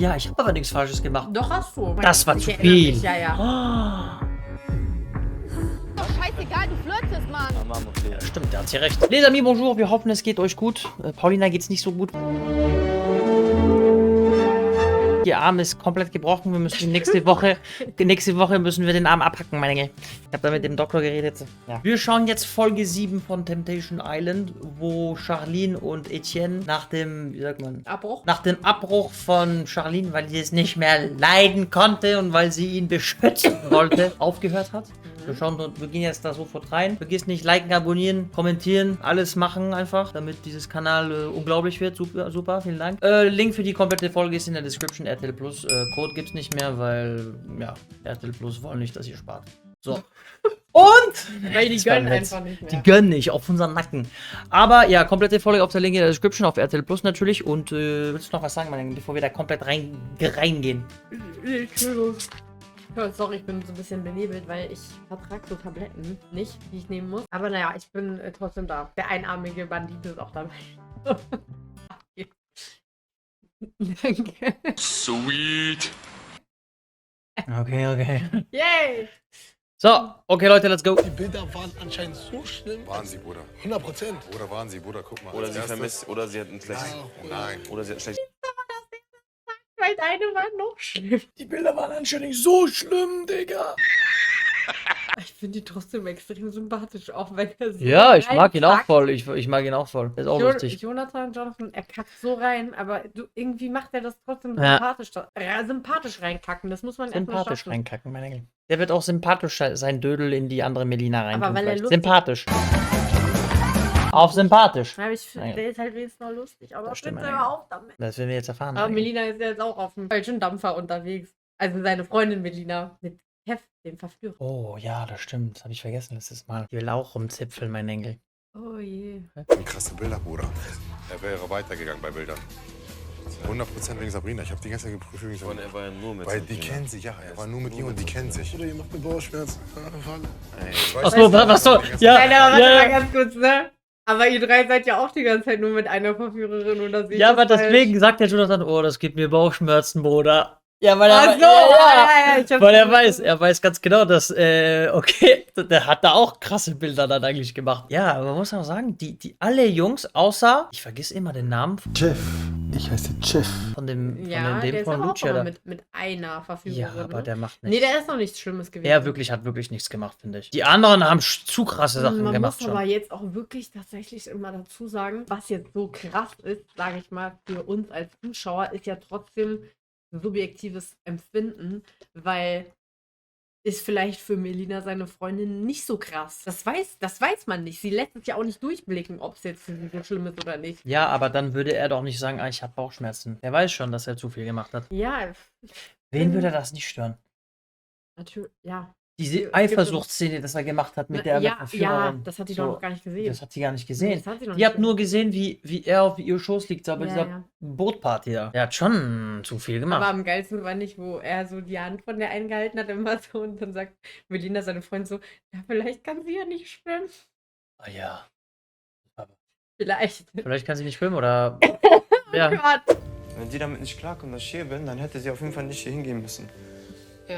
Ja, ich habe aber nichts Falsches gemacht. Doch, hast du. Das war Ich zu erinnere viel. mich, ja, ja. Oh. Doch scheißegal, du flirtest, Mann. Ja, Mom, okay. Ja, stimmt, der hat hier recht. Les amis, bonjour, wir hoffen, es geht euch gut. Paulina geht's nicht so gut. Ihr Arm ist komplett gebrochen. Wir müssen nächste Woche müssen wir den Arm abhacken, meine Junge. Ich habe da mit dem Doktor geredet. Ja. Wir schauen jetzt Folge 7 von Temptation Island, wo Charlene und Etienne nach dem, wie sagt man? Abbruch? Nach dem Abbruch von Charlene, weil sie es nicht mehr leiden konnte und weil sie ihn beschützen wollte, aufgehört hat. Wir gehen jetzt da sofort rein. Vergiss nicht, liken, abonnieren, kommentieren, alles machen einfach, damit dieses Kanal unglaublich wird. Super, super, vielen Dank. Link für die komplette Folge ist in der Description. RTL Plus. Code gibt's nicht mehr, weil, ja, RTL Plus wollen nicht, dass ihr spart. So. Und Weil die das war gönnen ein Witz. einfach nicht mehr. Die gönnen nicht, auf unseren Nacken. Aber ja, komplette Folge auf der Link in der Description, auf RTL Plus natürlich. Und willst du noch was sagen, meine, bevor wir da komplett reingehen? Sorry, ich bin so ein bisschen benebelt, weil ich vertrage so Tabletten nicht, die ich nehmen muss. Aber naja, ich bin trotzdem da. Der einarmige Bandit ist auch dabei. Danke. Sweet. Okay. Yay! So, okay, Leute, let's go. Die Bilder waren anscheinend so schlimm. Waren sie, Bruder. 100%. Oder waren sie, Bruder, guck mal. Oder als sie erstes- vermisst, oder sie hat ein schlechtes. Nein. Oder sie hat ein schlechtes. Weil deine waren noch schlimm. Die Bilder waren anscheinend so schlimm, Digga. Ich finde die trotzdem extrem sympathisch, auch wenn er so Ja, ich mag ihn auch reinkackt. voll. Ich mag ihn auch voll. Der ist auch lustig. Jonathan, er kackt so rein, aber irgendwie macht er das trotzdem Ja. sympathisch reinkacken. Das muss man erstmal Sympathisch schaffen. reinkacken, meine Engel. Der wird auch sympathisch sein Dödel in die andere Melina rein. Aber weil er lustig- sympathisch. Auf sympathisch. Ja, aber ich finde, Ja. der ist halt wenigstens noch lustig. Aber Das stimmt, bitte ja. hör auf damit. Das werden wir jetzt erfahren. Aber meine Engel. Melina ist ja jetzt auch auf dem falschen Dampfer unterwegs. Also seine Freundin Melina mit Kev, dem Verführer. Oh ja, das stimmt. Das habe ich vergessen letztes Mal. Die will auch rumzipfeln, mein Engel. Oh je. Krasse Bilder, Bruder. Er wäre weitergegangen bei Bildern. 100% wegen Sabrina. Ich habe die ganze Zeit geprüft wegen Und Sabrina. er war ja nur mit Weil die Sabrina. kennen sich, ja. Er war nur mit ihr und die kennen sich. Bruder, ihr macht mir Bauchschmerzen. Ey. Achso, was so? Ja, Nein, aber warte ja, mal ja. ganz kurz, ne? Aber ihr drei seid ja auch die ganze Zeit nur mit einer Verführerin oder seht Ja, das aber falsch? deswegen sagt der Jonathan, oh, das gibt mir Bauchschmerzen, Bruder. Ja, weil Ach so, ja, ich hab's Weil verstanden. er weiß ganz genau, dass, okay, der hat da auch krasse Bilder dann eigentlich gemacht. Ja, aber man muss auch sagen, die alle Jungs, außer, ich vergesse immer den Namen Jeff. Ich heiße Jeff. von dem Ja, der ist von aber auch Lucia immer da. mit einer Verführerin. Ja, aber ne? der macht Nee, nichts. der ist noch nichts Schlimmes gewesen. Er hat wirklich nichts gemacht, finde ich. Die anderen haben zu krasse Sachen Man gemacht muss aber schon. jetzt auch wirklich tatsächlich immer dazu sagen, was jetzt so krass ist, sage ich mal, für uns als Zuschauer, ist ja trotzdem subjektives Empfinden, weil ist vielleicht für Melina, seine Freundin, nicht so krass. Das weiß man nicht. Sie lässt es ja auch nicht durchblicken, ob es jetzt für sie so schlimm ist oder nicht. Ja, aber dann würde er doch nicht sagen, ah, ich habe Bauchschmerzen. Er weiß schon, dass er zu viel gemacht hat. Ja, Wen würde das nicht stören? natürlich, ja. Diese Es gibt Eifersuchtsszene, das er gemacht hat mit der ja, Verführerin. das hat die So, doch noch gar nicht gesehen. Das hat sie gar nicht Nee, gesehen. das hat sie noch Die nicht hat nur gesehen, wie er auf ihr Schoß liegt, da bei Ja, dieser ja. Bootparty da. Der hat schon zu viel gemacht. Aber am geilsten war nicht, wo er so die Hand von der einen gehalten hat, immer so, und dann sagt Melina, seine Freundin, so, ja, vielleicht kann sie ja nicht schwimmen. Ah, ja. Vielleicht. Vielleicht kann sie nicht schwimmen oder. Oh Ja. Gott. Wenn sie damit nicht klarkommt, dass ich hier bin, dann hätte sie auf jeden Fall nicht hier hingehen müssen.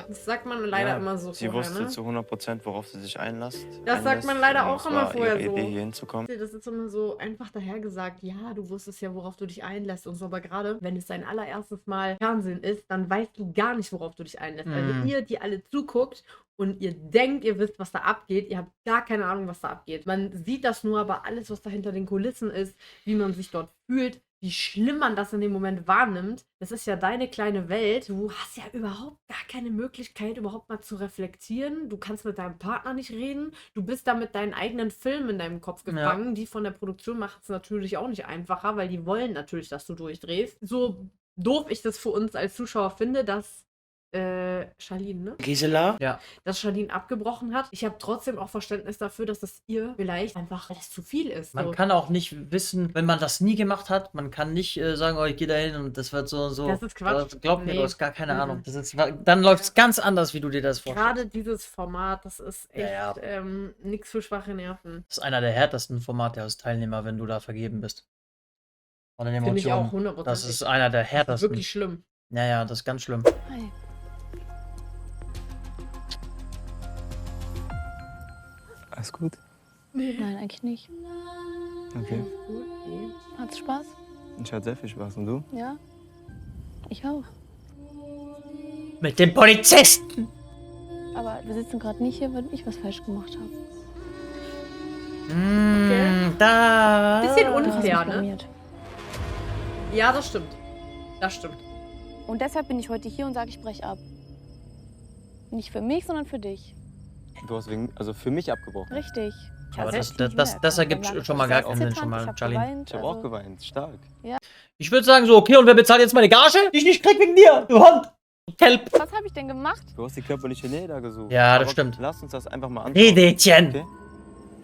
Das sagt man leider Ja, immer so Sie vorher, wusste ne? zu 100%, worauf sie sich einlässt. Das sagt man leider auch und immer es war vorher ihre so. Idee, hier hinzukommen. Das ist immer so einfach dahergesagt, ja, du wusstest ja, worauf du dich einlässt und so, aber gerade, wenn es dein allererstes Mal Fernsehen ist, dann weißt du gar nicht, worauf du dich einlässt. Also ihr, die alle zuguckt und ihr denkt, ihr wisst, was da abgeht, ihr habt gar keine Ahnung, was da abgeht. Man sieht das nur, aber alles, was da hinter den Kulissen ist, wie man sich dort fühlt, wie schlimm man das in dem Moment wahrnimmt, das ist ja deine kleine Welt. Du hast ja überhaupt gar keine Möglichkeit, überhaupt mal zu reflektieren. Du kannst mit deinem Partner nicht reden. Du bist da mit deinen eigenen Filmen in deinem Kopf gefangen. Die von der Produktion macht es natürlich auch nicht einfacher, weil die wollen natürlich, dass du durchdrehst. So doof ich das für uns als Zuschauer finde, dass Charlene, ne? Gisela? Ja. Dass Charlene abgebrochen hat. Ich habe trotzdem auch Verständnis dafür, dass es ihr vielleicht einfach alles zu viel ist. Man So. kann auch nicht wissen, wenn man das nie gemacht hat, man kann nicht sagen, oh, ich gehe da hin und das wird so und so. Das ist Quatsch. Glaub mir, Nee. du hast gar keine Mhm. Ahnung. Dann läuft es ganz anders, wie du dir das vorstellst. Gerade dieses Format, das ist echt Ja, nichts für schwache Nerven. Das ist einer der härtesten Formate als Teilnehmer, wenn du da vergeben bist. Von den Finde ich auch Emotionen. 100%. Das ist einer der Das ist härtesten. wirklich schlimm. Naja, das ist ganz schlimm. Hi. Alles gut? Nein, eigentlich nicht. Okay. Hat's Spaß? Ich hatte sehr viel Spaß. Und du? Ja. Ich auch. Mit dem Polizisten! Aber wir sitzen gerade nicht hier, weil ich was falsch gemacht habe. Da. Bisschen Du hast mich unfair, ne? blamiert. Ja, das stimmt. Das stimmt. Und deshalb bin ich heute hier und sage, ich brech ab. Nicht für mich, sondern für dich. Du hast für mich abgebrochen. Richtig. Ich Aber hab's das- echt nicht das mehr ergibt erkannt. Dann lag schon ich mal da gar keinen Sinn, zitternd, schon mal, ich hab Charlene. geweint, Ich habe also- auch geweint. Stark. Ich würde sagen so, okay, und wer bezahlt jetzt meine Gage? Die ich nicht krieg wegen dir, du Hund! Du Kelp! Was habe ich denn gemacht? Du hast die körperliche Nähe da gesucht. Ja, das Aber stimmt. Lass uns das einfach mal anschauen. Redädchen! Okay?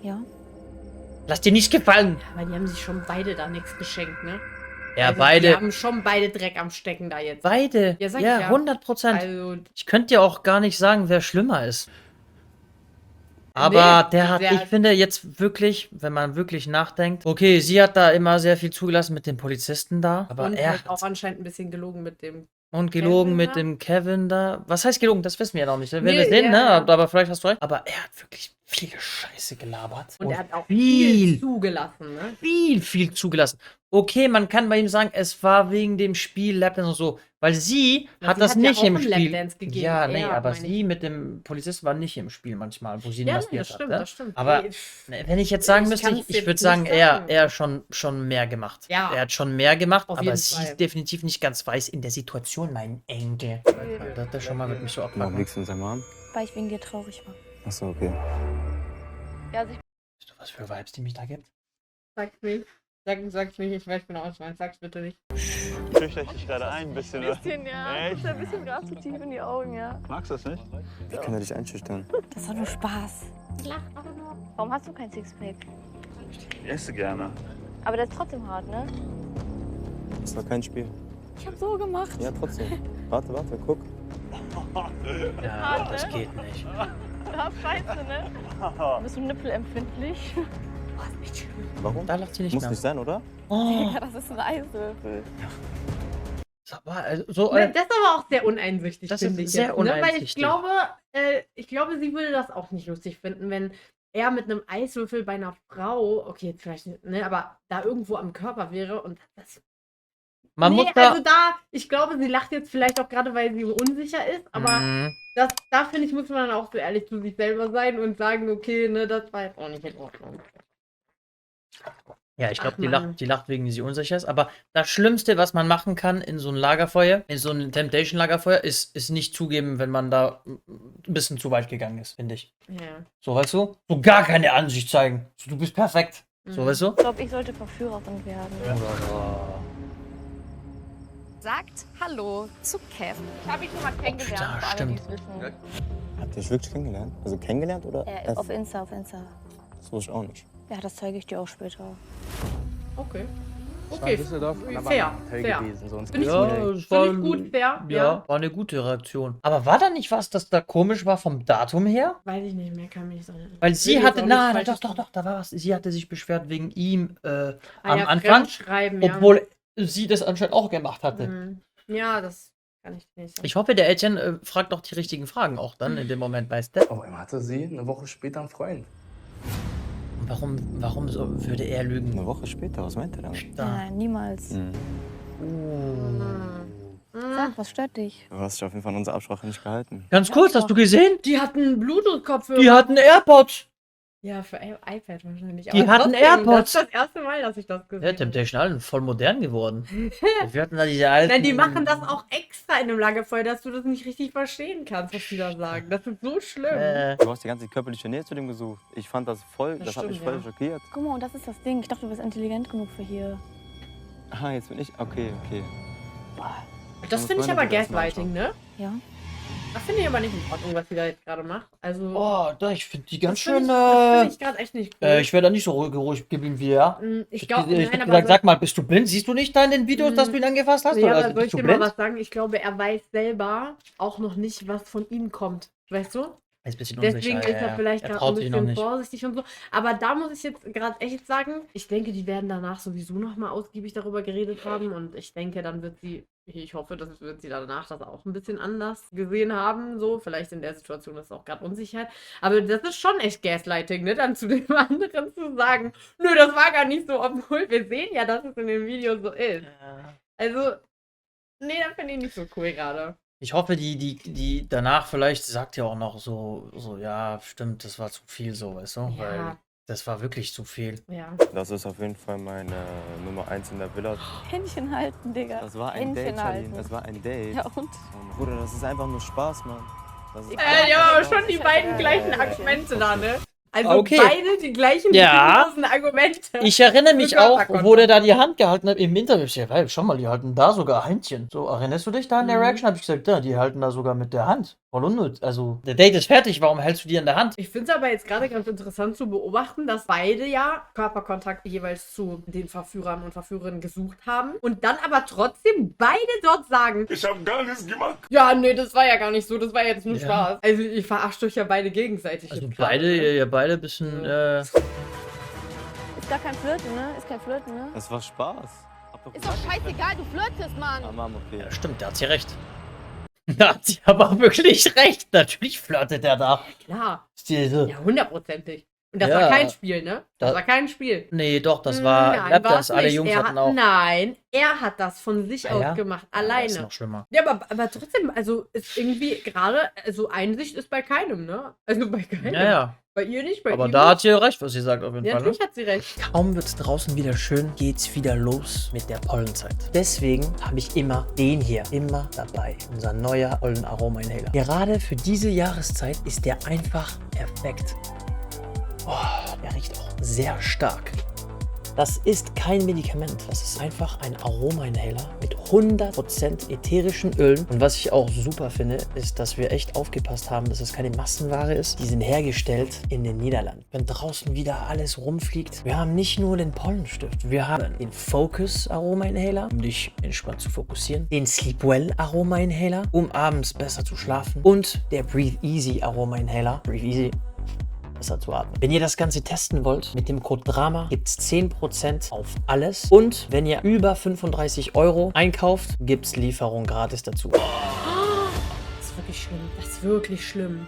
Ja. Lass dir nicht gefallen! Aber die haben sich schon beide da nichts geschenkt, ne? Ja, Also, Die beide. haben schon beide Dreck am Stecken da jetzt. Beide. Ja, sag ich Ja, ja. 100%. Also, Ich könnte dir auch gar nicht sagen, wer schlimmer ist. Aber Nee, der hat, der- ich finde jetzt wirklich, wenn man wirklich nachdenkt, okay, sie hat da immer sehr viel zugelassen mit den Polizisten da, aber und er halt auch hat anscheinend ein bisschen gelogen mit dem. und gelogen Kevin mit da? dem Kevin da. Was heißt gelogen? Das wissen wir ja noch nicht. Wenn Nee, wir sehen, ja, ne? ja. Aber vielleicht hast du recht. Aber er hat wirklich viel Scheiße gelabert. Und er hat auch viel viel zugelassen, ne? viel zugelassen. Okay, man kann bei ihm sagen, es war wegen dem Spiel Lapdance und so, weil sie Ja, hat sie das hat ja nicht auch im einen Spiel. Lapdance gegeben, Ja, nee, er, aber meine sie mit dem Polizisten war nicht im Spiel manchmal, wo sie ihn Ja, nee, maskiert das hat. stimmt, Ne? das stimmt. Aber Nee, ne, wenn ich jetzt sagen ich müsste, kann's ich jetzt würde nicht sagen, sagen. er schon mehr gemacht. Ja. Er hat schon mehr gemacht, Auf aber jeden sie Fall. ist definitiv nicht ganz weiß in der Situation, mein Engel. Das schon mal wird mich so Warum abpacken. liegst du in seinem Arm? Weil ich wegen dir traurig war. Achso, okay. Ja, also ich Weißt du, was für Vibes die mich da gibt? Sag's nicht. Sag's nicht, ich weiß genau, was du meinst. Sag's bitte nicht. Schüchtert ich dich gerade ein, ein bisschen, oder? ja. Echt? Ein bisschen gerade zu tief in die Augen, ja. Magst du das nicht? Wie kann er dich einschüchtern? Das war nur Spaß. Lach aber nur. Warum hast du kein Sixpack? Ich esse gerne. Aber der ist trotzdem hart, ne? Das war kein Spiel. Ich hab so gemacht. Ja, trotzdem. Warte, guck. Ja, das geht nicht. Ja, scheiße, ne? Bist du nippelempfindlich? Warum? Da lacht sie nicht Muss mehr. nicht sein, oder? Oh, Ja, das ist ein Eiswürfel. so, Das ist aber auch sehr uneinsichtig, Das ist finde ich. sehr jetzt, ne? Weil uneinsichtig. ich glaube, sie würde das auch nicht lustig finden, wenn er mit einem Eiswürfel bei einer Frau, okay, jetzt vielleicht nicht, ne, aber da irgendwo am Körper wäre und das. man Nee, muss da. also da, ich glaube, sie lacht jetzt vielleicht auch gerade, weil sie unsicher ist, aber Mhm. da finde ich, muss man dann auch so ehrlich zu sich selber sein und sagen, okay, ne, das war jetzt auch nicht in Ordnung. Ja, ich glaube, Ach, die Mann. lacht wegen sie unsicher ist. Aber das Schlimmste, was man machen kann in so ein Lagerfeuer, in so ein Temptation-Lagerfeuer, ist nicht zugeben, wenn man da ein bisschen zu weit gegangen ist, finde ich. Ja. So, weißt du? So gar keine Ansicht zeigen. So, du bist perfekt. So, Mhm. weißt du? Ich glaube, ich sollte Verführerin werden. Sagt Hallo zu Kev. Ich habe ihn schon mal kennengelernt, Ja, für alle, stimmt. die es wissen. Habt ihr euch wirklich kennengelernt? Also kennengelernt oder? Auf Insta, auf Insta. Das wusste ich auch nicht. Ja, das zeige ich dir auch später. Okay. Okay, fair. gewesen, sonst Finde ich Ja, gut. es war- Finde ich gut, fair. Ja, war eine gute Reaktion. Aber war da nicht was, das da komisch war vom Datum her? Weiß ich nicht mehr, kann mich nicht erinnern. Weil Will sie jetzt hatte, auch nein, nichts Falsches doch, da war was. Sie hatte sich beschwert wegen ihm am ja, Anfang, Fremdschreiben, ja. obwohl sie das anscheinend auch gemacht hatte. Mhm. Ja, das kann ich nicht sagen. Ich hoffe, der Etienne fragt auch die richtigen Fragen auch dann in dem Moment, weißt du? Auf einmal hatte sie eine Woche später einen Freund. Und warum würde er lügen? Eine Woche später, was meint er damit? Da. Nein, niemals. Mhm. Sag, was stört dich? Du hast dich auf jeden Fall an unsere Absprache nicht gehalten. Ganz kurz, hast du gesehen? Die hatten Bluetooth-Kopfhörer. Die hatten AirPods. Ja, für iPad wahrscheinlich. Die hatten trotzdem, AirPods. Das ist das erste Mal, dass ich das gesehen Ja, habe. Temptation Island, voll modern geworden. Wir hatten da diese alten... Nein, die machen das auch extra in einem Lagerfeuer, dass du das nicht richtig verstehen kannst, was die da sagen. Das ist so schlimm. Du hast die ganze körperliche Nähe zu dem gesucht. Ich fand das voll, Das das hat mich stimmt, voll ja. schockiert. Guck mal, und das ist das Ding. Ich dachte, du bist intelligent genug für hier. Ah, jetzt bin ich. Okay. Das muss finde ich meine aber Bilder erstmal Gaslighting, ne? Ja. Das finde ich aber nicht in Ordnung, was sie da jetzt gerade macht. Also, Oh, da, ich finde die ganz das finde schön... das find ich gerade echt nicht cool. ich wäre da nicht so ruhig geblieben wie er. Ich glaube, Ich hab gesagt, sag mal, bist du blind? Siehst du nicht da in den Videos, dass du ihn angefasst hast? ja, Oder aber soll ich bist du dir mal blind? was sagen? Ich glaube, er weiß selber auch noch nicht, was von ihm kommt. Weißt du? Er ist ein bisschen Deswegen unsicher, ist er vielleicht er gerade ein traut sich noch bisschen nicht. vorsichtig und so. Aber da muss ich jetzt gerade echt sagen, ich denke, die werden danach sowieso nochmal ausgiebig darüber geredet haben. Und ich denke, dann wird sie Ich hoffe, dass wird sie danach das auch ein bisschen anders gesehen haben. So, vielleicht in der Situation ist auch gerade Unsicherheit. Aber das ist schon echt Gaslighting, ne? Dann zu dem anderen zu sagen, nö, das war gar nicht so, obwohl wir sehen ja, dass es in dem Video so ist. Also, nee, das finde ich nicht so cool gerade. Ich hoffe, die danach vielleicht sagt ja auch noch so, ja, stimmt, das war zu viel, so, weißt du? Ja. Weil das war wirklich zu viel. Ja. Das ist auf jeden Fall meine Nummer 1 in der Villa. Händchen halten, Digga. Das war ein Date, Händchen Charlene. halten. Das war ein Date. Ja, und? Bruder, das ist einfach nur Spaß, Mann. Das ist Ja, aber schon die beiden gleichen Argumente da, ne? Also Okay. beide die gleichen Ja. sinnlosen Argumente. Ich erinnere mich Für auch, Körperkontakt. wo der da die Hand gehalten hat im Interview. Ich sag, hey, schau mal, die halten da sogar Händchen. So, erinnerst du dich da in der Reaction? Habe ich gesagt, ja, die halten da sogar mit der Hand. Voll unnütz. Also, der Date ist fertig, warum hältst du die in der Hand? Ich finde es aber jetzt gerade ganz interessant zu beobachten, dass beide ja Körperkontakt jeweils zu den Verführern und Verführerinnen gesucht haben und dann aber trotzdem beide dort sagen, Ich habe gar nichts gemacht. ja, nee, das war ja gar nicht so, das war jetzt nur Ja. Spaß. Also ich verarscht euch ja beide gegenseitig. Also, jetzt gerade, beide, ne? ja, beide ein bisschen, Ist gar kein Flirten, ne? Ist kein Flirten, ne? Das war Spaß. Hab doch Ist doch scheißegal, du flirtest, Mann. Ah, Mom, okay. ja, stimmt, da hat sie recht. Da hat sie aber wirklich recht. Natürlich flirtet er da. Klar, Ist die so, ja, hundertprozentig. Und das Ja. war kein Spiel, ne? Das Da- war kein Spiel. nee, doch, das war, Nein, das war's alle nicht. Jungs Er hatten auch. Nein, er hat das von sich Ah, ja? aus gemacht, Ja, das ist alleine. noch schlimmer. Ja, aber trotzdem, also ist irgendwie gerade, also Einsicht ist bei keinem, ne? Also bei keinem. Ja, ja. Bei ihr nicht, bei Aber ihm da nicht. hat sie recht, was sie sagt, auf jeden Ja, Fall. Ne? natürlich hat sie recht. Kaum wird's draußen wieder schön, geht's wieder los mit der Pollenzeit. Deswegen habe ich immer den hier immer dabei. Unser neuer Pollen-Aroma-Inhaler. Gerade für diese Jahreszeit ist der einfach perfekt. Oh, der riecht auch sehr stark. Das ist kein Medikament. Das ist einfach ein Aroma-Inhaler mit 100% ätherischen Ölen. Und was ich auch super finde, ist, dass wir echt aufgepasst haben, dass es keine Massenware ist. Die sind hergestellt in den Niederlanden. Wenn draußen wieder alles rumfliegt, wir haben nicht nur den Pollenstift, wir haben den Focus Aroma-Inhaler, um dich entspannt zu fokussieren, den Sleepwell Aroma-Inhaler, um abends besser zu schlafen und der Breathe Easy Aroma-Inhaler. Breathe Easy. Besser zu atmen. Wenn ihr das Ganze testen wollt, mit dem Code DRAMA gibt es 10% auf alles. Und wenn ihr über 35 € einkauft, gibt es Lieferung gratis dazu. Das ist wirklich schlimm. Das ist wirklich schlimm.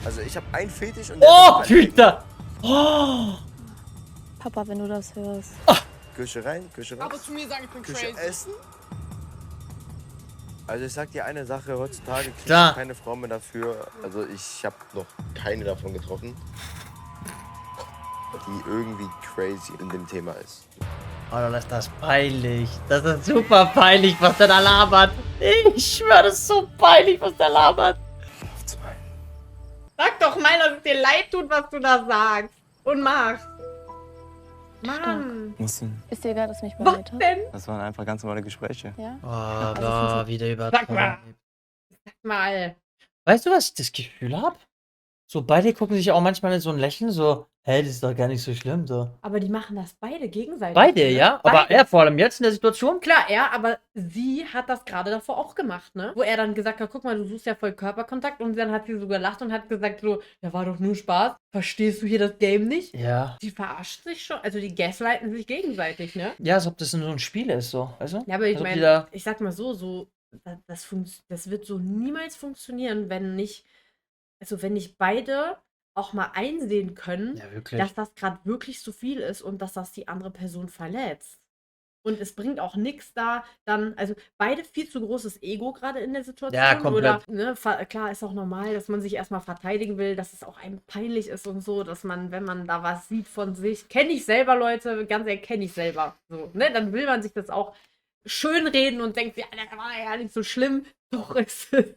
Also ich habe einen Fetisch und Oh, Peter! Oh! Papa, wenn du das hörst. Küche rein, Küche raus. Aber zu mir sagen, ich bin Küche crazy. essen. Also ich sag dir eine Sache, heutzutage kriegt Klar. keine Frau mehr dafür. Also ich habe noch keine davon getroffen, die irgendwie crazy in dem Thema ist. Oh, das ist das peinlich. Das ist super peinlich, was der da labert. Ich schwöre, das ist so peinlich, was der labert. Sag doch mal, dass es dir leid tut, was du da sagst. Und machst. Mann. Mussten. Ist dir egal, dass du mich Was berührt hast? denn? Das waren einfach ganz normale Gespräche. Ja? Oh, da wieder Sag mal. übertragen. Sag mal. Weißt du, was ich das Gefühl habe? So, beide gucken sich auch manchmal in so ein Lächeln, so, hey, das ist doch gar nicht so schlimm, so. Aber die machen das beide gegenseitig. Beide, ne? ja? Aber Beide. er vor allem jetzt in der Situation? Klar, er, aber sie hat das gerade davor auch gemacht, ne? Wo er dann gesagt hat, guck mal, du suchst ja voll Körperkontakt und dann hat sie so gelacht und hat gesagt so, ja, war doch nur Spaß. Verstehst du hier das Game nicht? Ja. Die verarscht sich schon, also die gaslighten sich gegenseitig, ne? Ja, als ob das in so ein Spiel ist, so, weißt du? Ja, aber ich Als ob die meine, da- ich sag mal so, das wird so niemals funktionieren, wenn nicht beide auch mal einsehen können, Ja, wirklich. dass das gerade wirklich zu viel ist und dass das die andere Person verletzt. Und es bringt auch nichts da, dann, also beide viel zu großes Ego gerade in der Situation. Ja, komplett. Oder, ne, klar, ist auch normal, dass man sich erstmal verteidigen will, dass es auch einem peinlich ist und so, dass man, wenn man da was sieht von sich, kenne ich selber, Leute, ganz ehrlich, kenne ich selber. So, ne, dann will man sich das auch schönreden und denkt, ja, das war ja nicht so schlimm. Doch ist es.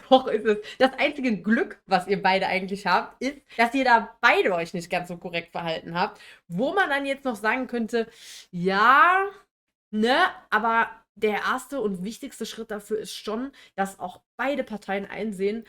Doch ist es. Das einzige Glück, was ihr beide eigentlich habt, ist, dass ihr da beide euch nicht ganz so korrekt verhalten habt. Wo man dann jetzt noch sagen könnte, ja, ne, aber der erste und wichtigste Schritt dafür ist schon, dass auch beide Parteien einsehen,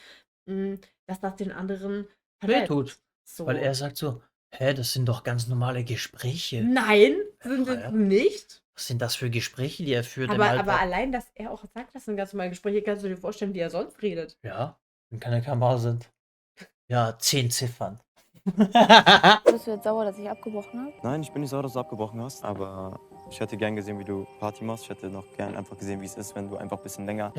dass das den anderen verletzt. Wehtut. So. Weil er sagt so, hä, das sind doch ganz normale Gespräche. Nein, sind Ja. es nicht. Was sind das für Gespräche, die er führt im Aber Alltag? allein, dass er auch sagt, das sind ganz normale Gespräche, kannst du dir vorstellen, wie er sonst redet. Ja, wenn keine Kamera sind. Ja, 10 Ziffern. Bist du jetzt sauer, dass ich abgebrochen habe? Nein, ich bin nicht sauer, dass du abgebrochen hast, aber Ich hätte gern gesehen, wie du Party machst. Ich hätte noch gern einfach gesehen, wie es ist, wenn du einfach ein bisschen länger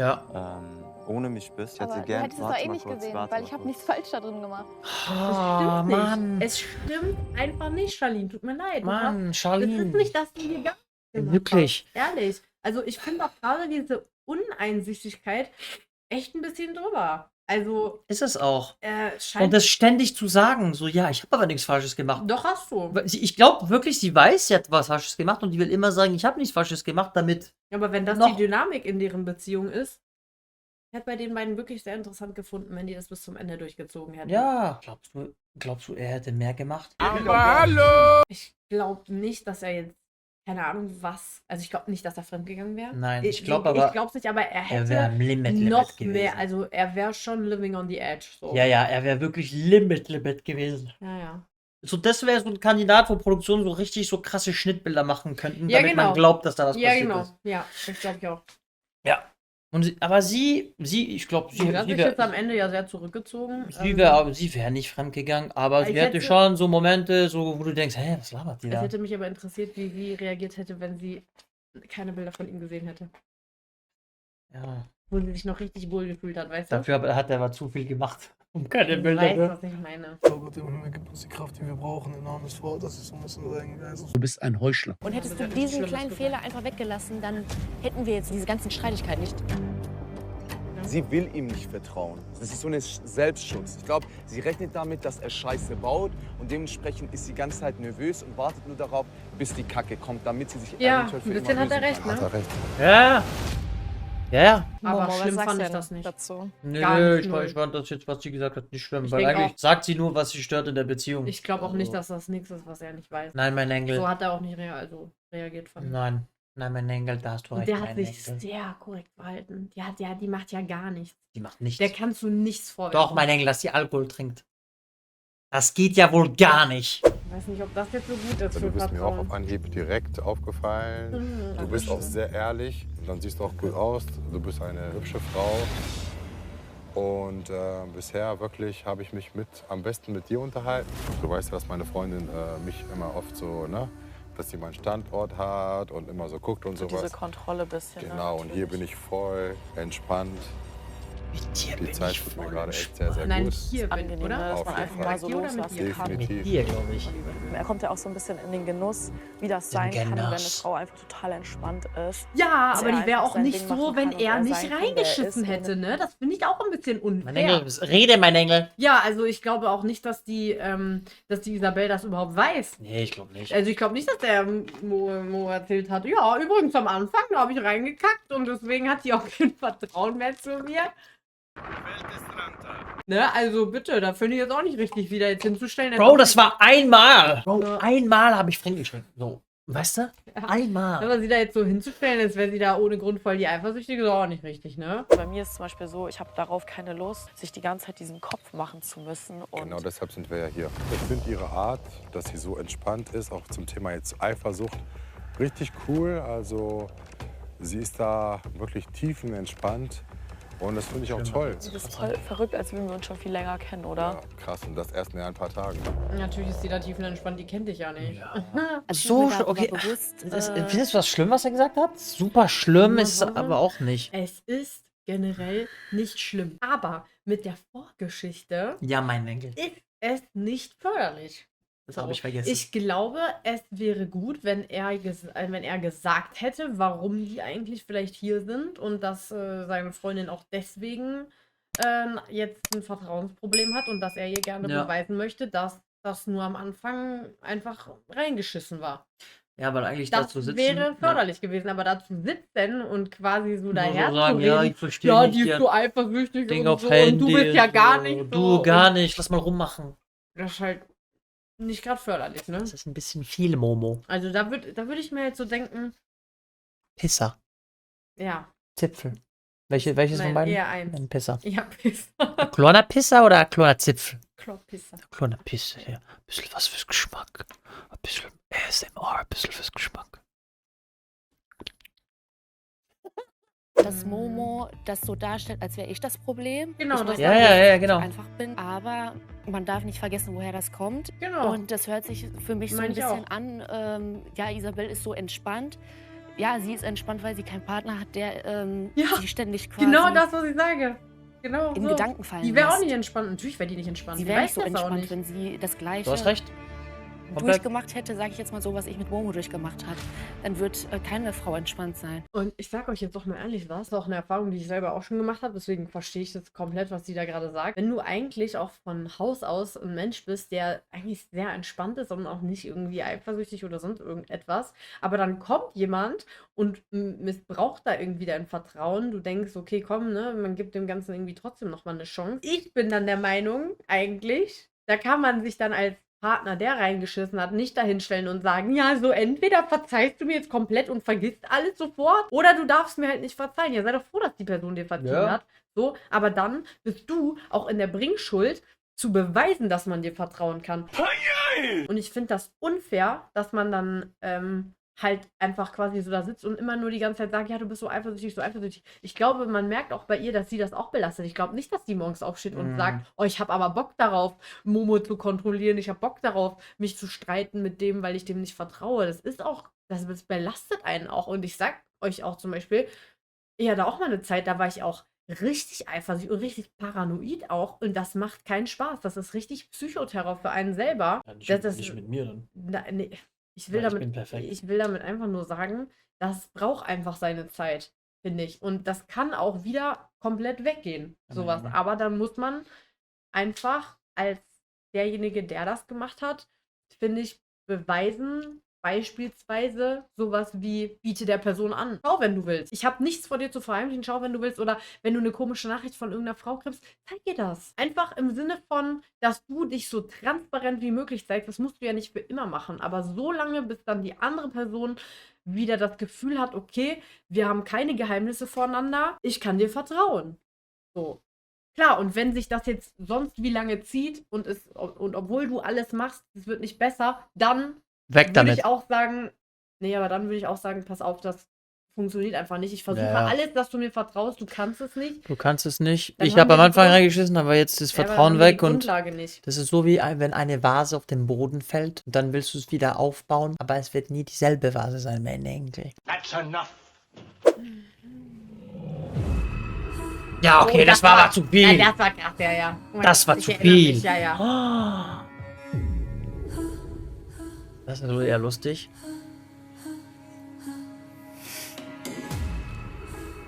ohne mich bist. Ich hätte Aber du gern. hättest es doch eh nicht gesehen, weil ich habe nichts falsch da drin gemacht. Oh, Nicht. Mann. Es stimmt einfach nicht, Charlene. Tut mir leid. Mann, Es Charlene. ist nicht, dass du hier gar nicht gemacht Wirklich. hast. Ehrlich. Also ich finde auch gerade diese Uneinsichtigkeit echt ein bisschen drüber. Also, Ist es auch. scheint... Und das ständig zu sagen, so, ja, ich habe aber nichts Falsches gemacht. Doch, hast du. Ich glaube wirklich, sie weiß, sie hat was Falsches gemacht und die will immer sagen, ich habe nichts Falsches gemacht, damit. Aber wenn das noch- die Dynamik in deren Beziehung ist, ich hätte bei den beiden wirklich sehr interessant gefunden, wenn die das bis zum Ende durchgezogen hätten. Ja. Glaubst du, er hätte mehr gemacht? Ich glaube nicht, dass er jetzt, keine Ahnung, was. Also ich glaube nicht, dass er fremdgegangen wäre. Nein, ich glaube aber, Ich glaube es nicht, aber er er wäre hätte am Limit noch gewesen. mehr. Also er wäre schon living on the edge. So. Ja, er wäre wirklich Limit gewesen. Ja. So, das wäre so ein Kandidat, wo Produktionen so richtig so krasse Schnittbilder machen könnten, Ja, damit genau. man glaubt, dass da was Ja, passiert genau. ist. Ja, das glaube ich auch. Ja. Aber sie, ich glaube, Sie hat sich jetzt am Ende ja sehr zurückgezogen. sie wäre nicht fremdgegangen, aber Ich sie hätte hätte- schon so Momente, so, wo du denkst, hä, was labert die Es da? hätte mich aber interessiert, wie sie reagiert hätte, wenn sie keine Bilder von ihm gesehen hätte. Ja. Wo sie sich noch richtig wohl gefühlt hat, weißt du? Dafür hat er aber zu viel gemacht. Um keine Du Bilder. weißt, Ne? was ich meine. Oh Gott, im Himmel gibt uns die Kraft, die wir brauchen. Enormes Wort, das ist so ein bisschen sagen. Also Du bist ein Heuchler. Und hättest Das du ist diesen Schlimmes kleinen gesagt. Fehler einfach weggelassen, dann hätten wir jetzt diese ganzen Streitigkeiten nicht. Sie will ihm nicht vertrauen. Das ist so ein Selbstschutz. Ich glaube, sie rechnet damit, dass er Scheiße baut und dementsprechend ist sie die ganze Zeit nervös und wartet nur darauf, bis die Kacke kommt, damit sie sich Ja, eventuell für ein bisschen immer hat er lösen recht, kann. ne? Hat er recht. Ja. Ja. Aber Momo, was schlimm sagst fand du ich denn das nicht. dazu? Nö, Gar nicht ich null. fand das jetzt, was sie gesagt hat, nicht schlimm. Ich Weil denk eigentlich auch- sagt sie nur, was sie stört in der Beziehung. Ich glaube auch Also, nicht, dass das nichts ist, was er nicht weiß. Nein, mein Engel. So hat er auch nicht reagiert von. Nein, mein Engel, da hast du Und recht. der hat mein sich Engel. sehr korrekt verhalten. Die macht ja gar nichts. Die macht nichts. Der kannst du nichts vorwerfen. Doch, mein Engel, dass die Alkohol trinkt. Das geht ja wohl gar nicht. Ich weiß nicht, ob das jetzt so gut ist Also, für du bist mir auch Vertrauen. auf Anhieb direkt aufgefallen. Mhm, Du bist auch sehr ehrlich. Und dann siehst du auch gut aus. Du bist eine hübsche Frau. Und bisher wirklich habe ich mich am besten mit dir unterhalten. Du weißt ja, dass meine Freundin mich immer oft so, ne, dass sie meinen Standort hat und immer so guckt und sowas. Diese Kontrolle bisschen. Genau, und hier bin ich voll entspannt. Mit dir Die bin Zeit ich tut mir voll gerade echt sehr, sehr Nein, gut. hier bin Angenehm, oder? ne, dass Auf man jeden einfach Fall. mal so Mit dir oder mit loslassen dir? kann. Mit Definitiv. dir, glaube ich. Er kommt ja auch so ein bisschen in den Genuss, wie das sein kann, wenn eine Frau einfach total entspannt ist. Ja, Dass aber er die wäre einfach auch sein nicht Ding so, machen wenn kann und er er nicht sein kann, wer er reingeschissen ist, hätte, ne? Das finde ich auch ein bisschen Mein Engel, unfair. rede, mein Engel. Ja, also ich glaube auch nicht, dass die Isabel das überhaupt weiß. Nee, ich glaube nicht. Also ich glaube nicht, dass der Mo erzählt hat, ja, übrigens am Anfang, da habe ich reingekackt und deswegen hat sie auch kein Vertrauen mehr zu mir. Ne, also bitte, da finde ich jetzt auch nicht richtig, wieder jetzt hinzustellen. Bro, das war einmal. Bro, einmal habe ich fremdgeschrieben. So, weißt du? Einmal. Aber sie da jetzt so hinzustellen, als wäre sie da ohne Grund voll die Eifersüchtige, ist auch nicht richtig, ne? Bei mir ist zum Beispiel so, ich habe darauf keine Lust, sich die ganze Zeit diesen Kopf machen zu müssen. Und Genau deshalb sind wir ja hier. Ich finde ihre Art, dass sie so entspannt ist, auch zum Thema jetzt Eifersucht, richtig cool. Also sie ist da wirklich tiefenentspannt und das finde ich auch toll. das ist voll verrückt, als würden wir uns schon viel länger kennen, oder? Ja, krass, und das erst in ein paar Tagen. Natürlich ist die da tiefenentspannt, die kennt dich ja nicht. Also So, ich bin mir okay. darüber bewusst, Findest du das schlimm, was er gesagt hat? Super schlimm ist es aber auch nicht. Es ist generell nicht schlimm. Aber mit der Vorgeschichte Ja, mein Engel. ist es nicht förderlich. Das habe ich vergessen. Ich glaube, es wäre gut, wenn er gesagt hätte, warum die eigentlich vielleicht hier sind und dass seine Freundin auch deswegen jetzt ein Vertrauensproblem hat und dass er ihr gerne Ja. beweisen möchte, dass das nur am Anfang einfach reingeschissen war. Ja, weil eigentlich Das dazu sitzen. wäre förderlich gewesen, aber dazu sitzen und quasi so Nur daher so sagen, zu ja, reden, ich verstehe ja, nicht. die ist so eifersüchtig Ding und, auf so, Handy. und du bist ja und gar so. nicht so. Du gar nicht. Lass mal rummachen. Das ist halt nicht gerade förderlich, ne? Das ist ein bisschen viel, Momo. Also da würd ich mir jetzt so denken, Pisser. ja, Zipfel. Welches nein, von beiden? eher eins. Ein Pisser. Ja, Pisser. Kleiner Pisser oder kleiner Zipfel? Klopppisser. Kleiner Pisser, ja. Bisschen was fürs Geschmack. Ein bisschen ASMR, ein bisschen fürs Geschmack. dass Momo das so darstellt, als wäre ich das Problem. Genau, ich das weiß Ja, nicht, ja, dass ja, ich genau. einfach bin, aber man darf nicht vergessen, woher das kommt. Genau. Und das hört sich für mich so ein bisschen an, ja, Isabel ist so entspannt. Ja, sie ist entspannt, weil sie keinen Partner hat, der sie ständig quasi genau das, was ich sage. Genau in so. Gedanken fallen Die wäre auch lässt. nicht entspannt. Natürlich wäre die nicht entspannt. Sie Die wäre weiß nicht so das auch entspannt, nicht. wenn sie das Gleiche Du hast recht. durchgemacht hätte, sage ich jetzt mal so, was ich mit Momo durchgemacht habe. Dann wird keine Frau entspannt sein. Und ich sage euch jetzt doch mal ehrlich was, das ist auch eine Erfahrung, die ich selber auch schon gemacht habe, deswegen verstehe ich das komplett, was sie da gerade sagt. Wenn du eigentlich auch von Haus aus ein Mensch bist, der eigentlich sehr entspannt ist und auch nicht irgendwie eifersüchtig oder sonst irgendetwas, aber dann kommt jemand und missbraucht da irgendwie dein Vertrauen, du denkst, okay, komm, ne, man gibt dem Ganzen irgendwie trotzdem nochmal eine Chance. Ich bin dann der Meinung, eigentlich, da kann man sich dann als Partner, der reingeschissen hat, nicht dahinstellen und sagen, ja, so entweder verzeihst du mir jetzt komplett und vergisst alles sofort, oder du darfst mir halt nicht verzeihen. Ja, sei doch froh, dass die Person dir verziehen hat. So, aber dann bist du auch in der Bringschuld, zu beweisen, dass man dir vertrauen kann. Und ich finde das unfair, dass man dann halt einfach quasi so da sitzt und immer nur die ganze Zeit sagt, ja, du bist so eifersüchtig, so eifersüchtig. Ich glaube, man merkt auch bei ihr, dass sie das auch belastet. Ich glaube nicht, dass die morgens aufsteht und sagt, oh, ich habe aber Bock darauf, Momo zu kontrollieren. Ich habe Bock darauf, mich zu streiten mit dem, weil ich dem nicht vertraue. Das belastet einen auch. Und ich sag euch auch zum Beispiel, ich hatte auch mal eine Zeit, da war ich auch richtig eifersüchtig und richtig paranoid auch. Und das macht keinen Spaß. Das ist richtig Psychoterror für einen selber. Ja, nicht mit mir dann. Nee. Ich will bin perfekt. damit einfach nur sagen, das braucht einfach seine Zeit, finde ich. Und das kann auch wieder komplett weggehen, sowas. Aber dann muss man einfach als derjenige, der das gemacht hat, finde ich, beweisen, beispielsweise sowas wie, biete der Person an. Schau, wenn du willst. Ich habe nichts vor dir zu verheimlichen. Schau, wenn du willst. Oder wenn du eine komische Nachricht von irgendeiner Frau kriegst, zeig ihr das. Einfach im Sinne von, dass du dich so transparent wie möglich zeigst. Das musst du ja nicht für immer machen. Aber so lange, bis dann die andere Person wieder das Gefühl hat, okay, wir haben keine Geheimnisse voneinander. Ich kann dir vertrauen. So. Klar, und wenn sich das jetzt sonst wie lange zieht und obwohl du alles machst, es wird nicht besser, dann weg damit. Würde ich auch sagen, dann würde ich auch sagen, pass auf, das funktioniert einfach nicht. Ich versuche alles, dass du mir vertraust, du kannst es nicht. Du kannst es nicht. Dann Ich haben habe am wir Anfang die reingeschissen, aber jetzt ist Ja, aber Vertrauen dann haben wir die weg und Grundlage nicht. das ist so wie wenn eine Vase auf den Boden fällt und dann willst du es wieder aufbauen, aber es wird nie dieselbe Vase sein, mein Enkel. That's enough. Ja, okay, das war aber zu viel. Ja, das war krass, ja. Oh mein Das Gott, war ich zu erinnere viel. mich, ja. Das ist so eher lustig.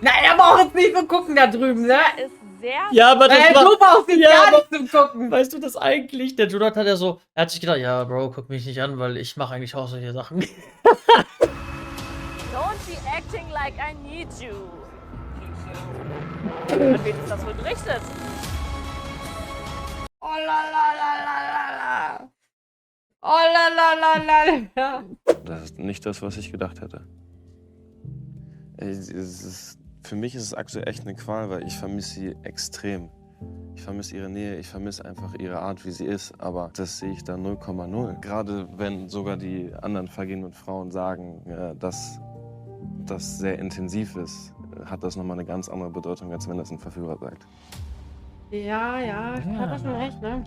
Nein, er braucht jetzt nicht so gucken da drüben, ne? Ist sehr Ja, aber das war... Du brauchst jetzt gar nicht zum Gucken. Weißt du das eigentlich? Der Jonathan hat ja so... Er hat sich gedacht, ja, Bro, guck mich nicht an, weil ich mache eigentlich auch solche Sachen. Don't be acting like I need you. An wen ist das wohl gerichtet? Oh la la la la la la. Oh la la la la la. Das ist nicht das, was ich gedacht hätte. Für mich ist es aktuell echt eine Qual, weil ich vermisse sie extrem. Ich vermisse ihre Nähe, ich vermisse einfach ihre Art, wie sie ist, aber das sehe ich da 0,0. Gerade wenn sogar die anderen vergehenden Frauen sagen, dass das sehr intensiv ist, hat das nochmal eine ganz andere Bedeutung, als wenn das ein Verführer sagt. Ja, hat das schon recht, ne?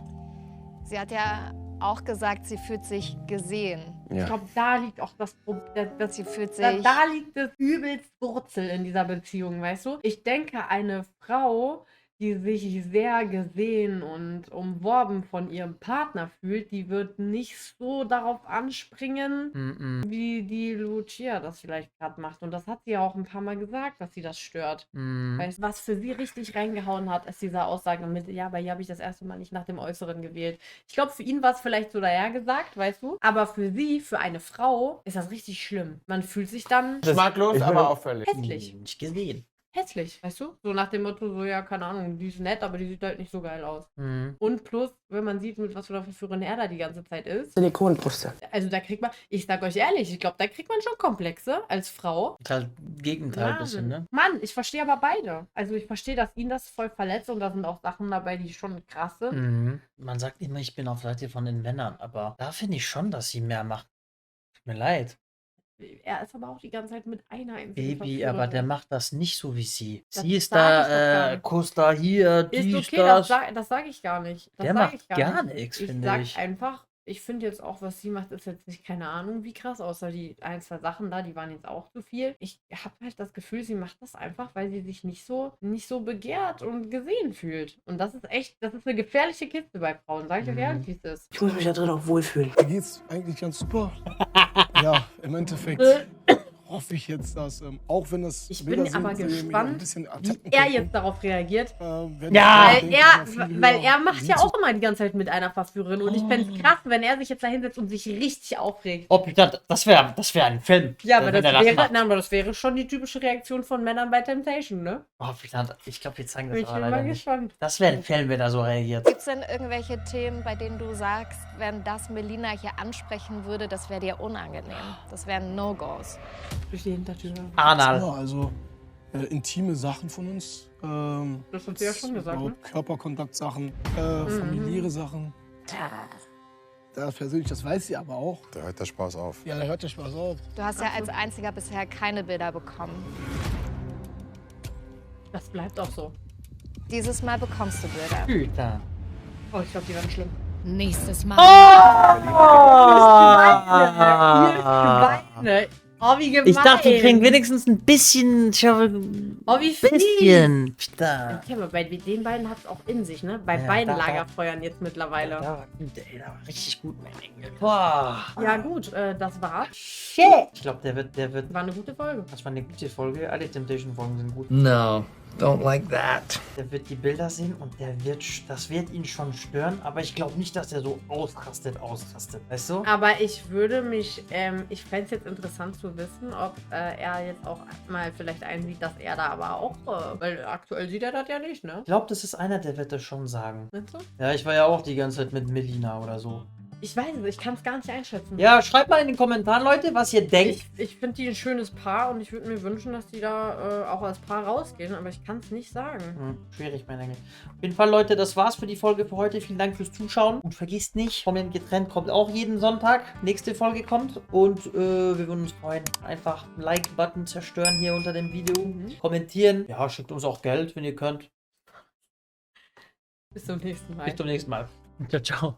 Sie hat ja auch gesagt, sie fühlt sich gesehen. Ich Ja. glaube, da liegt auch das Problem. Sie fühlt sich... Da liegt das übelst Wurzel in dieser Beziehung, weißt du? Ich denke, eine Frau, die sich sehr gesehen und umworben von ihrem Partner fühlt, die wird nicht so darauf anspringen, wie die Lucia das vielleicht gerade macht. Und das hat sie ja auch ein paar Mal gesagt, dass sie das stört. Weißt, was für sie richtig reingehauen hat, ist diese Aussage mit, ja, bei ihr habe ich das erste Mal nicht nach dem Äußeren gewählt. Ich glaube, für ihn war es vielleicht so dahergesagt, weißt du? Aber für sie, für eine Frau, ist das richtig schlimm. Man fühlt sich dann Geschmacklos, aber auffällig. hässlich. Nicht gesehen. Hässlich, weißt du? So nach dem Motto, so, ja, keine Ahnung, die ist nett, aber die sieht halt nicht so geil aus. Und plus, wenn man sieht, mit was für einer Verführerin er da die ganze Zeit ist. Silikonbrüste. Also da kriegt man, ich sag euch ehrlich, ich glaube, da kriegt man schon Komplexe als Frau. Ist halt Gegenteil ein bisschen, ne? Mann, ich verstehe aber beide. Also ich verstehe, dass ihn das voll verletzt und da sind auch Sachen dabei, die schon krass sind. Man sagt immer, ich bin auf Seite von den Männern, aber da finde ich schon, dass sie mehr macht. Tut mir leid. Er ist aber auch die ganze Zeit mit einer im Baby, aber der macht das nicht so wie sie. Das Sie ist sag ich doch gar da, nicht. Kuss da hier, Ist dies, okay, das. das sage ich gar nicht. Das Der sag macht ich gar nicht. nichts, Ich finde sag ich. einfach, ich finde jetzt auch, was sie macht, ist jetzt nicht keine Ahnung wie krass, außer die ein, zwei Sachen da, die waren jetzt auch zu viel. Ich habe halt das Gefühl, sie macht das einfach, weil sie sich nicht so begehrt und gesehen fühlt. Und das ist echt, das ist eine gefährliche Kiste bei Frauen, sag ich euch ehrlich, wie es ist. Ich muss mich da drin auch wohlfühlen. Mir geht's eigentlich ganz super. Ja, im Endeffekt hoffe ich jetzt, dass, auch wenn das Ich Bilder bin aber sind, die mir ein gespannt, bisschen wie ertappen er könnten, jetzt darauf reagiert. Ja! Weil er macht ja auch immer die ganze Zeit mit einer Verführerin. Und ich fände es krass, wenn er sich jetzt da hinsetzt und sich richtig aufregt. Ob ich das wäre ein Film. Ja, aber wenn das er wäre, macht. aber das wäre schon die typische Reaktion von Männern bei Temptation, ne? Oh, ich glaube, wir zeigen das Ich aber bin leider mal nicht. gespannt. Das wäre ein Film, wenn er so reagiert. Gibt es denn irgendwelche Themen, bei denen du sagst, wenn das Melina hier ansprechen würde, das wäre dir unangenehm? Das wären No-Gos. Durch die Hintertür. Anal. Ja, also intime Sachen von uns. Das hat sie ja schon gesagt, ne? Körperkontaktsachen, familiäre Sachen. Da persönlich, das weiß sie aber auch. Da hört der Spaß auf. Ja, da hört der Spaß auf. Du hast ja als einziger bisher keine Bilder bekommen. Das bleibt auch so. Dieses Mal bekommst du Bilder. Güter. Oh, ich glaube, die werden schlimm. Nächstes Mal. Schweine. Oh, wie gemein. Ich dachte, wir kriegen wenigstens ein bisschen. Oh, wie fies. Bisschen. Da. Okay, aber bei den beiden hat es auch in sich, ne? Bei Ja, beiden da- Lagerfeuern jetzt mittlerweile. Da war gut, ey, da war richtig gut, mein Engel. Boah. Ja, gut, das war's. Ich glaube, der wird. War eine gute Folge. Das war eine gute Folge. Alle Temptation-Folgen sind gut. No, don't like that. Der wird die Bilder sehen und das wird ihn schon stören, aber ich glaube nicht, dass er so ausrastet. Weißt du? Aber ich würde mich, ich fände es jetzt interessant zu wissen, ob er jetzt auch mal vielleicht einsieht, dass er da aber auch, weil aktuell sieht er das ja nicht, ne? Ich glaube, das ist einer, der wird das schon sagen. Meinst du? Ja, ich war ja auch die ganze Zeit mit Melina oder so. Ich weiß es, ich kann es gar nicht einschätzen. Ja, schreibt mal in den Kommentaren, Leute, was ihr denkt. Ich finde die ein schönes Paar und ich würde mir wünschen, dass die da auch als Paar rausgehen, aber ich kann es nicht sagen. Schwierig, mein Engel. Auf jeden Fall, Leute, das war's für die Folge für heute. Vielen Dank fürs Zuschauen. Und vergisst nicht, Comment getrennt kommt auch jeden Sonntag. Nächste Folge kommt. Und wir würden uns freuen. Einfach einen Like-Button zerstören hier unter dem Video. Kommentieren. Ja, schickt uns auch Geld, wenn ihr könnt. Bis zum nächsten Mal. Bis zum nächsten Mal. Ciao, ciao.